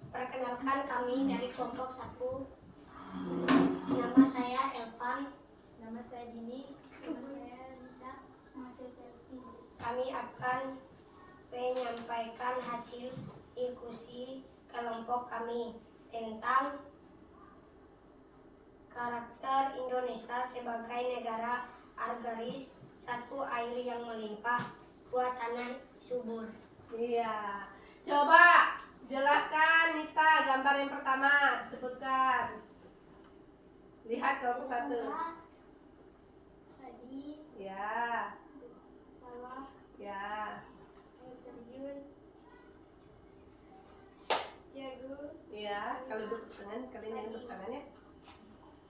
Perkenalkan kami dari kelompok 1. Nama saya Elvan. Nama saya Dini. Nama saya Nisa. Nama saya Selvi. Kami akan menyampaikan hasil diskusi kelompok kami tentang karakter Indonesia sebagai negara agraris. 1, air yang melimpah. 2, tanah subur. Iya. Coba jelaskan Nita gambar yang pertama. Sebutkan. Lihat kelompok 1. Padi, Ya. sawah, Ya. air terjun, jagung. Iya. Kalau bertangan, kalian jangan bertangan ya.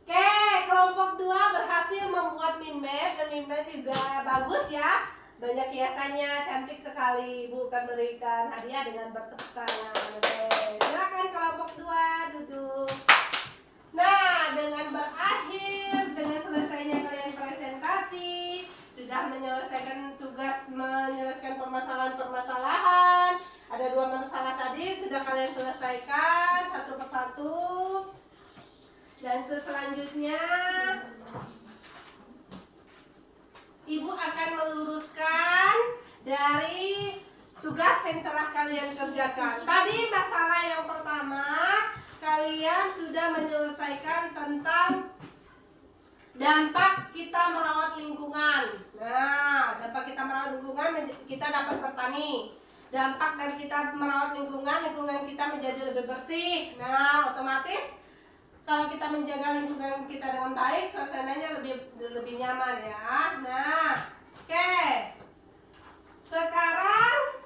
Oke, kelompok 2 berhasil membuat mind map dan mind map juga bagus ya. Banyak hiasannya, cantik sekali. Ibu akan berikan hadiah dengan bertepuk tangan. Oke, silakan kelompok 2 duduk. Nah, dengan berakhir, dengan selesainya kalian presentasi, sudah menyelesaikan tugas, menyelesaikan permasalahan-permasalahan. Ada 2 masalah tadi, sudah kalian selesaikan satu persatu. Dan selanjutnya Ibu akan meluruskan dari tugas yang telah kalian kerjakan. Tadi masalah yang pertama, kalian sudah menyelesaikan tentang dampak kita merawat lingkungan. Nah, dampak kita merawat lingkungan, kita dapat bertani. Dampak dari kita merawat lingkungan, lingkungan kita menjadi lebih bersih. Nah, otomatis kalau kita menjaga lingkungan kita dengan baik, suasananya lebih nyaman ya. Nah, oke. Sekarang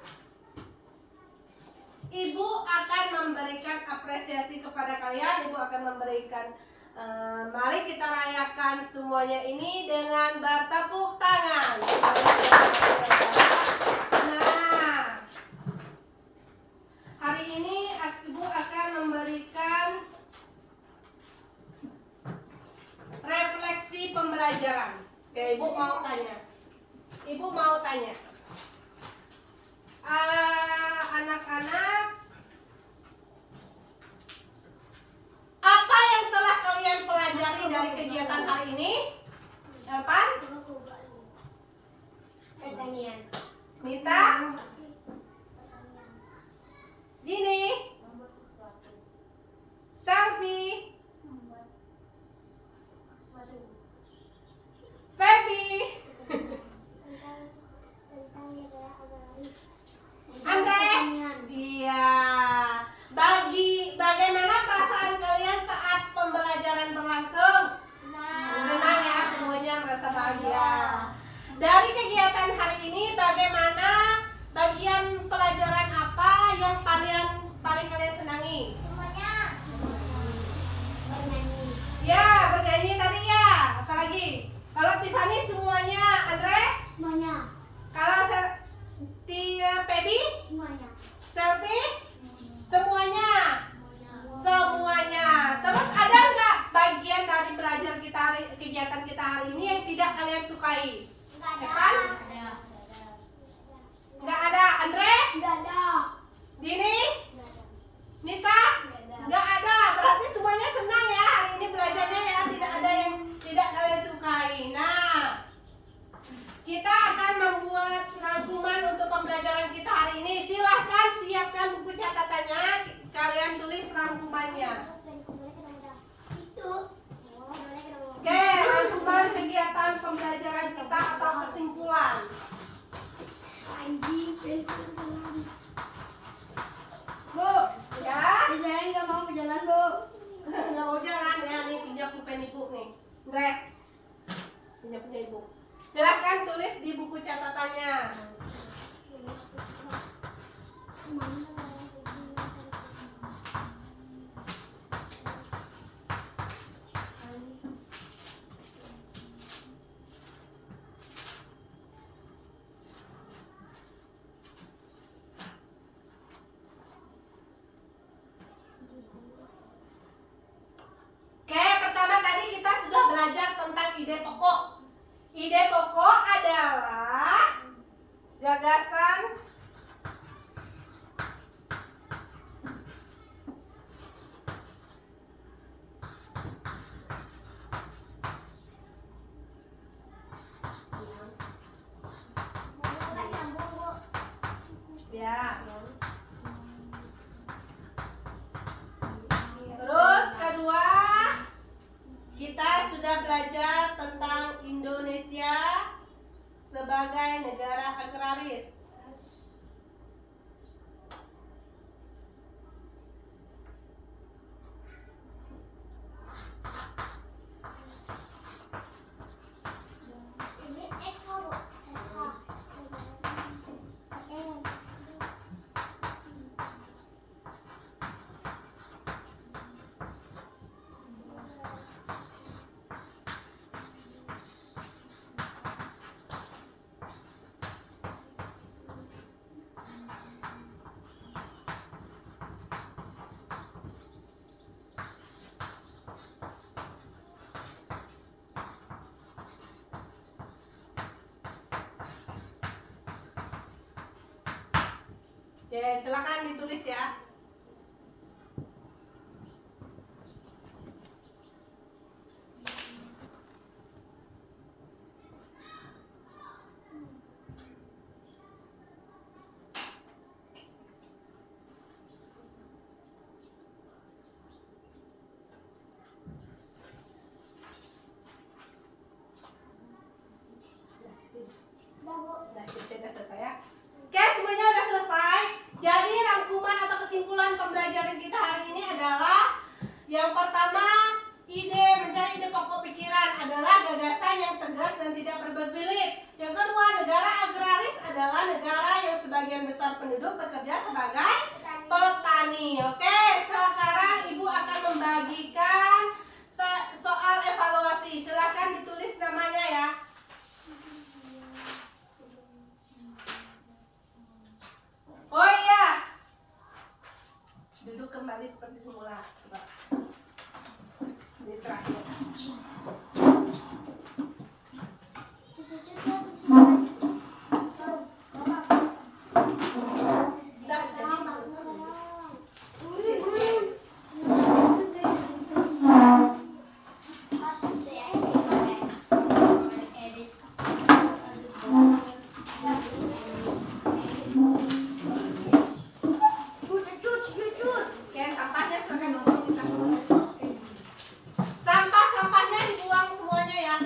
Ibu akan memberikan apresiasi kepada kalian. Ibu akan memberikan mari kita rayakan semuanya ini dengan bertepuk tangan. Nah, hari ini Ibu akan memberikan refleksi pembelajaran. Oke, Ibu mau tanya. Anak-anak, apa yang telah kalian pelajari dari kegiatan hari ini? Elpan? Pertanian. Nita? Gini? Membuat sesuatu. Selfie? Membuat sesuatu. Feby? Tentang negara agraris. Andre? Pertanian. Iya. Bagaimana perasaan kalian saat pembelajaran berlangsung? Senang ya, semuanya merasa bahagia. Dari kegiatan hari ini, bagaimana bagian pelajaran apa yang paling kalian senangi? Semuanya. Bernyanyi. Ya, bernyanyi tadi ya. Apalagi? Kalau Tiffany semuanya, Andre? Semuanya. Kalau Pebi? Semuanya. Selfie? Semuanya. Semuanya. Terus ada nggak bagian dari belajar kegiatan kita hari ini yang tidak kalian sukai? Evan? Nggak ada. Andre? Enggak ada. Dini? Enggak ada. Nita? Nggak ada. Nggak ada. Berarti semuanya senang ya hari ini belajarnya ya. Tidak ada yang tidak kalian sukai. Nah, kita akan membuat rangkuman untuk pembelajaran kita hari ini. Silahkan siapkan buku catatannya. Kalian tulis rangkumannya. Itu. Oke, rangkuman kegiatan pembelajaran kita atau kesimpulan. Anjing. Bu, ya? Saya nggak mau berjalan, Bu. Nggak mau jalan ya, nih pinjam pulpen ibu nih. Andre, pinjam punya ibu. Silahkan tulis di buku catatannya. Oke, pertama tadi kita sudah belajar tentang ide pokok. Ide pokok adalah gagasan ya. Terus kedua, kita sudah belajar tentang Indonesia sebagai negara agraris. Ini ekor. Oke, silakan ditulis ya. Nah, kita udah selesai ya. Oke, semuanya udah selesai. Jadi rangkuman atau kesimpulan pembelajaran kita hari ini adalah Yang pertama, mencari ide pokok pikiran adalah gagasan yang tegas dan tidak berbelit. Yang kedua, negara agraris adalah negara yang sebagian besar penduduk bekerja sebagai petani. Oke, sekarang Ibu akan membagikan soal evaluasi. Silahkan ditulis namanya ya. Oh iya, duduk kembali seperti semula. Coba. Ini terakhir. Oke, sampahnya silakan dibuang di tas. Sampahnya dibuang semuanya ya.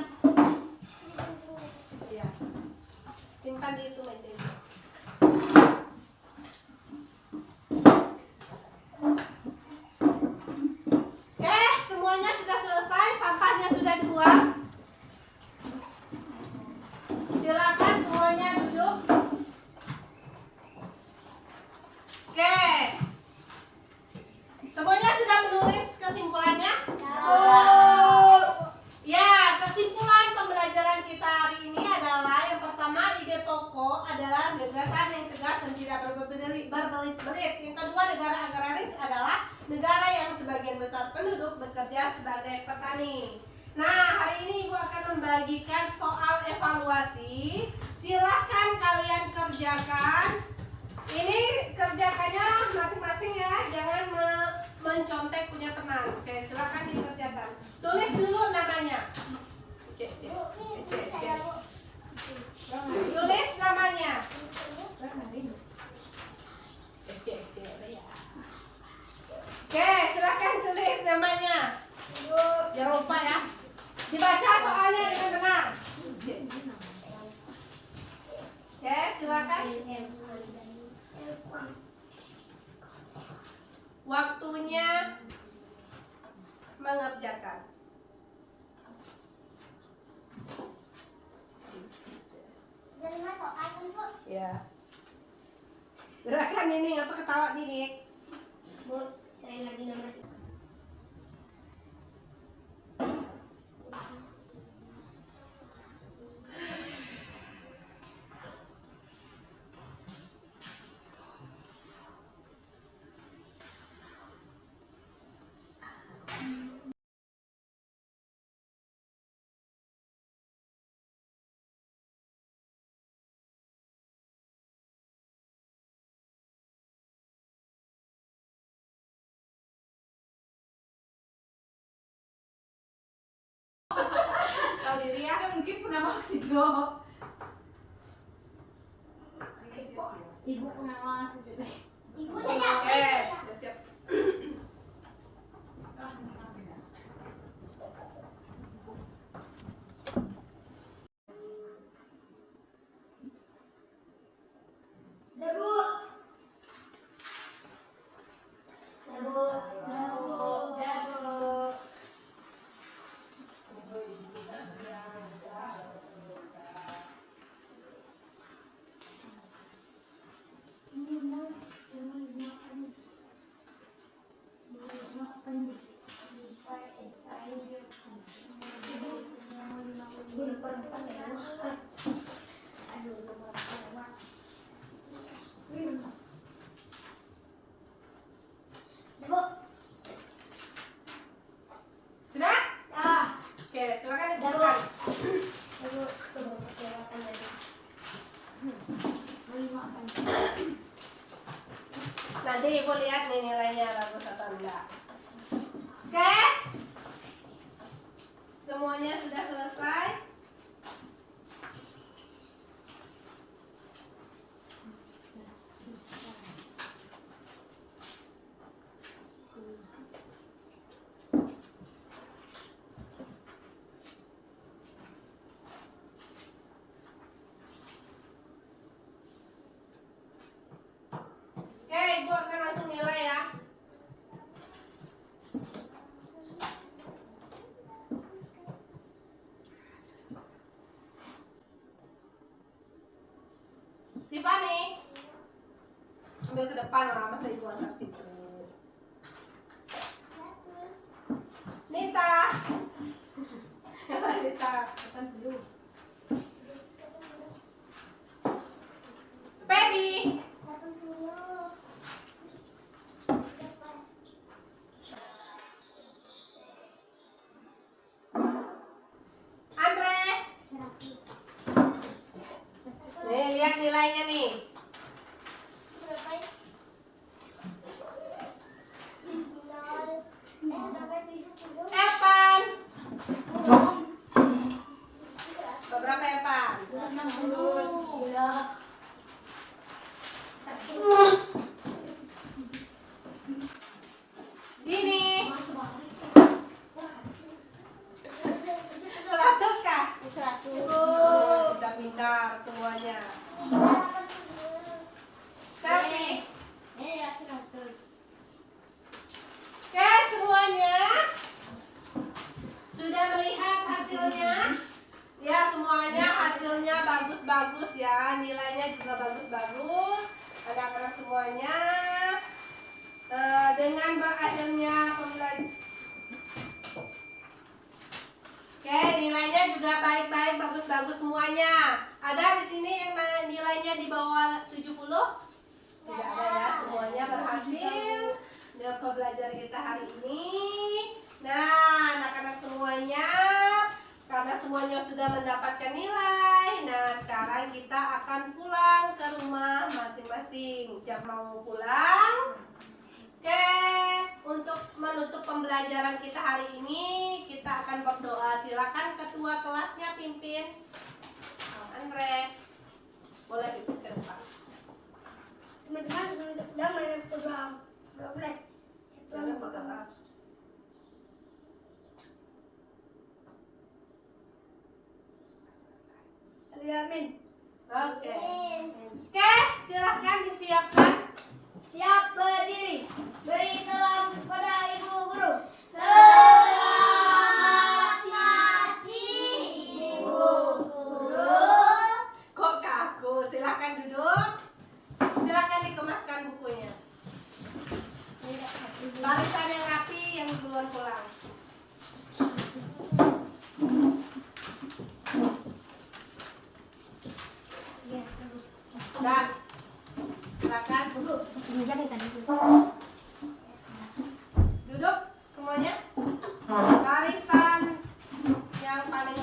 Ya. Simpan di itu meja itu. Oke, semuanya sudah selesai, sampahnya sudah dibuang. Silakan semuanya duduk. Oke. Semuanya sudah menulis kesimpulannya? Ya, kesimpulan pembelajaran kita hari ini adalah yang pertama, ide pokok adalah gagasan yang tegas dan tidak berbelit-belit. Yang kedua, negara agraris adalah negara yang sebagian besar penduduk bekerja sebagai petani. Nah, hari ini Ibu akan membagikan soal evaluasi. Silahkan kalian kerjakan. Ini kerjakannya masing-masing ya, jangan mencontek punya teman. Oke, silakan dikerjakan. Tulis dulu namanya. Tulis namanya. Oke, silakan tulis namanya. Jangan lupa ya. Dibaca soalnya dengan benar. Oke, silakan. Waktunya mengerjakan. Ada 5 soal kan, Bu? Ya. Silakan ini apa ketawa Didik? Bu, saya lagi nomor 3. Kalau diri ya mungkin pernah maksud dong. Ibu pengawas. Ibu Oke, tanya. udah siap. Dah, Bu. Dah, Bu. Dah, Bu. Dah, Bu. Sudah? Ah, Oke, silakan ditentukan. Ibu, coba perkirakan dari 5 Nanti Ibu lihat nih nilainya bagus atau enggak. Oke? Semuanya sudah selesai? Oke, Ibu akan langsung nilai ya. depan lah, masa ibu antar situ. Nita. Nita, depan dulu. Baby. Andre. Nih, lihat nilainya nih. Evan. Berapa Evan? 60. Gila. Dini. 100 kah? 100. Udah pintar semuanya. Selfie. Ini ya 100. Oke, semuanya sudah melihat hasilnya? Ya, semuanya hasilnya bagus-bagus ya. Nilainya juga bagus-bagus. Anak-anak semuanya dengan berakhirnya pembelajaran. Oke, nilainya juga baik-baik, bagus-bagus semuanya. Ada di sini yang nilainya di bawah 70? Tidak ada ya, semuanya berhasil dengan pembelajaran kita hari ini. Nah, anak-anak semuanya, karena semuanya sudah mendapatkan nilai, nah sekarang kita akan pulang ke rumah masing-masing. Siapa mau pulang? Oke, untuk menutup pembelajaran kita hari ini, kita akan berdoa. Silakan ketua kelasnya pimpin. Andre, boleh pimpin ke depan. Teman-teman sudah main program Roblox. Itu Jangan berdoa. Amin. Oke. Oke, silakan disiapkan. Siap berdiri. Beri salam kepada Ibu Guru. Selamat ngasih Ibu Guru. Kok kaku? Silakan duduk. Silakan dikemaskan bukunya. Barisan yang rapi, yang duluan pulang. Dan silakan duduk semuanya. Barisan yang paling